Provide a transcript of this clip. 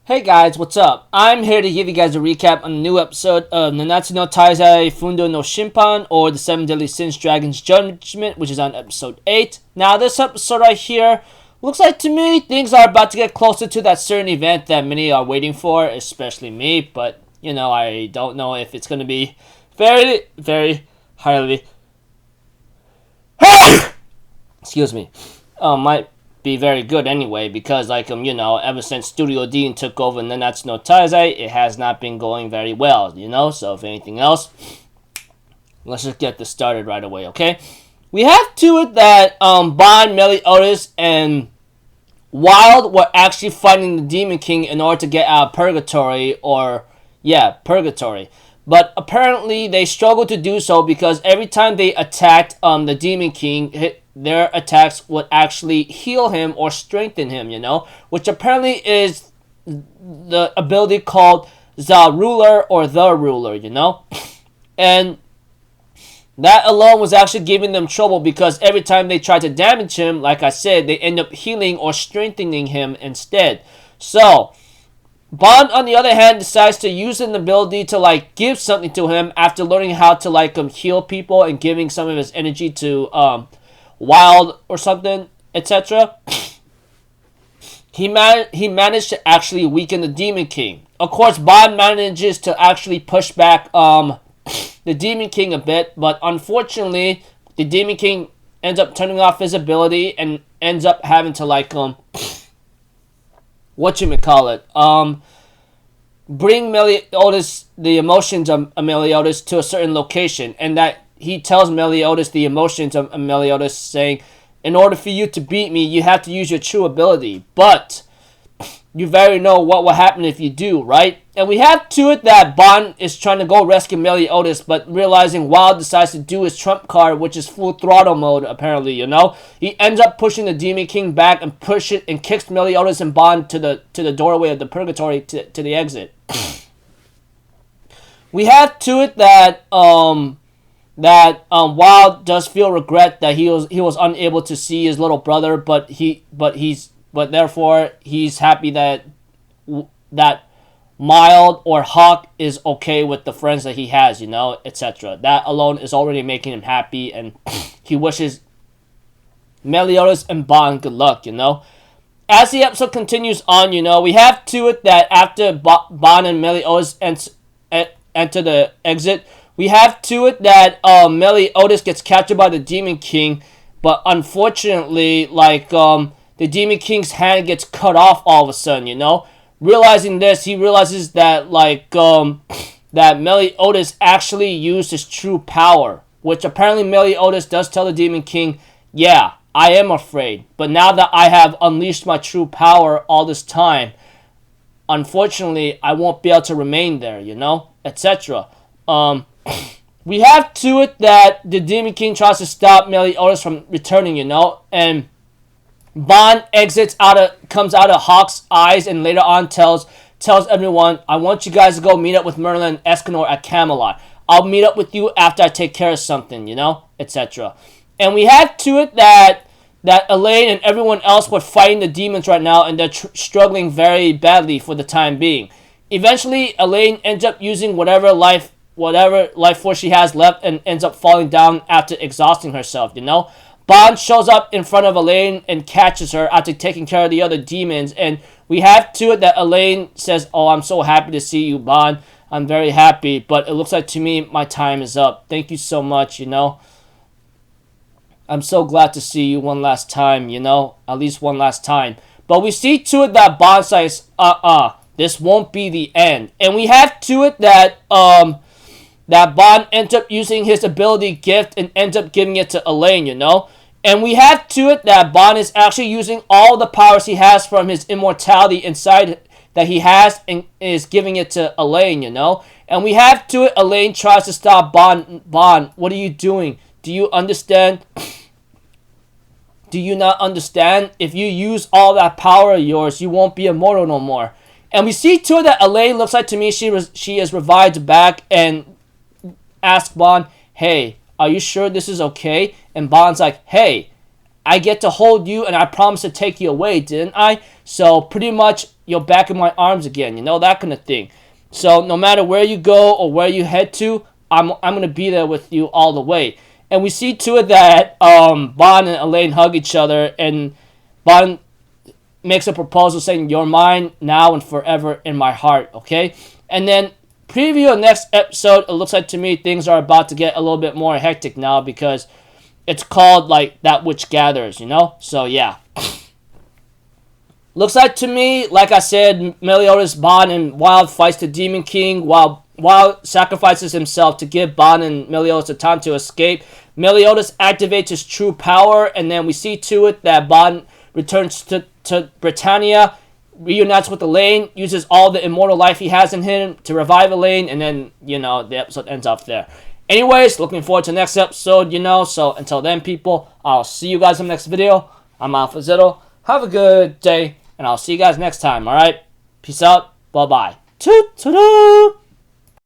Hey guys, what's up? I'm here to give you guys a recap on a new episode of Nanatsu no Taizai, Fundo no Shinpan, or the 7 Deadly Sins Dragon's Judgment, which is on episode 8. Now, this episode right here, looks like to me, things are about to get closer to that certain event that many are waiting for, especially me, but, you know, I don't know if it's going to be very, very highly... Excuse me. Might be very good anyway, because you know, ever since Studio Dean took over Nanatsu no Taizai, it has not been going very well, you know. So if anything else, let's just get this started right away, okay? We have to it that Bond, Meliodas, and Wild were actually fighting the Demon King in order to get out of Purgatory, Purgatory. But apparently they struggled to do so because every time they attacked the Demon King, their attacks would actually heal him or strengthen him, you know? Which apparently is the ability called the Ruler, you know? And that alone was actually giving them trouble because every time they tried to damage him, like I said, they end up healing or strengthening him instead. So, Bond, on the other hand, decides to use an ability to, give something to him after learning how to, heal people and giving some of his energy to, Wild or something, etc. He managed to actually weaken the Demon King. Of course, Bond manages to actually push back the Demon King a bit, but unfortunately, the Demon King ends up turning off his ability and ends up having to bring Meliodas, the emotions of Meliodas, to a certain location, and that he tells Meliodas the emotions of Meliodas, saying, in order for you to beat me, you have to use your true ability. But you very know what will happen if you do, right? And we have to it that Bond is trying to go rescue Meliodas, but realizing Wild decides to do his trump card, which is full throttle mode, apparently, you know? He ends up pushing the Demon King back and kicks Meliodas and Bond to the doorway of the Purgatory, to the exit. We have to it that Wild does feel regret that he was unable to see his little brother, but therefore he's happy that Mild or Hawk is okay with the friends that he has, you know, etc. That alone is already making him happy, and he wishes Meliodas and Bond good luck, you know. As the episode continues on, you know, we have to it that after Bond and Meliodas enter the exit, we have to it that Meliodas gets captured by the Demon King, but unfortunately, the Demon King's hand gets cut off all of a sudden, you know? Realizing this, he realizes that, that Meliodas actually used his true power, which apparently Meliodas does tell the Demon King, yeah, I am afraid, but now that I have unleashed my true power all this time, unfortunately, I won't be able to remain there, you know? Etc. We have to it that the Demon King tries to stop Meliodas from returning, you know, and Bond comes out of Hawk's eyes and later on tells everyone, I want you guys to go meet up with Merlin and Escanor at Camelot. I'll meet up with you after I take care of something, you know, etc. And we have to it that Elaine and everyone else were fighting the demons right now, and they're struggling very badly for the time being. Eventually, Elaine ends up using whatever life force she has left and ends up falling down after exhausting herself, you know? Bond shows up in front of Elaine and catches her after taking care of the other demons, and we have to it that Elaine says, oh, I'm so happy to see you, Bond. I'm very happy, but it looks like to me my time is up. Thank you so much, you know? I'm so glad to see you one last time, you know? At least one last time. But we see to it that Bond says, this won't be the end. And we have to it that Bond ends up using his ability gift and ends up giving it to Elaine, you know? And we have to it that Bond is actually using all the powers he has from his immortality inside that he has and is giving it to Elaine, you know? And we have to it, Elaine tries to stop Bond. Bond, what are you doing? Do you understand? Do you not understand? If you use all that power of yours, you won't be immortal no more. And we see to it that Elaine looks like to me she is revived back and asks Bond, hey, are you sure this is okay? And Bond's like, hey, I get to hold you, and I promised to take you away, didn't I? So pretty much you're back in my arms again, you know, that kind of thing. So no matter where you go or where you head to, I'm gonna be there with you all the way. And we see to it that Bond and Elaine hug each other, and Bond makes a proposal saying, "You're mine now and forever in my heart." Okay, and then preview of next episode. It looks like to me things are about to get a little bit more hectic now because it's called like That Which Gathers, you know. So yeah. Looks like to me, like I said, Meliodas, Bond, and Wild fights the Demon King while Wild sacrifices himself to give Bond and Meliodas the time to escape. Meliodas activates his true power, and then we see to it that Bond returns to Britannia, reunites with Elaine, uses all the immortal life he has in him to revive Elaine, and then, you know, the episode ends off there. Anyways, looking forward to the next episode, you know, so until then, people, I'll see you guys in the next video. I'm Alpha Zitto. Have a good day, and I'll see you guys next time, alright? Peace out. Bye-bye. Toot-toot-toot.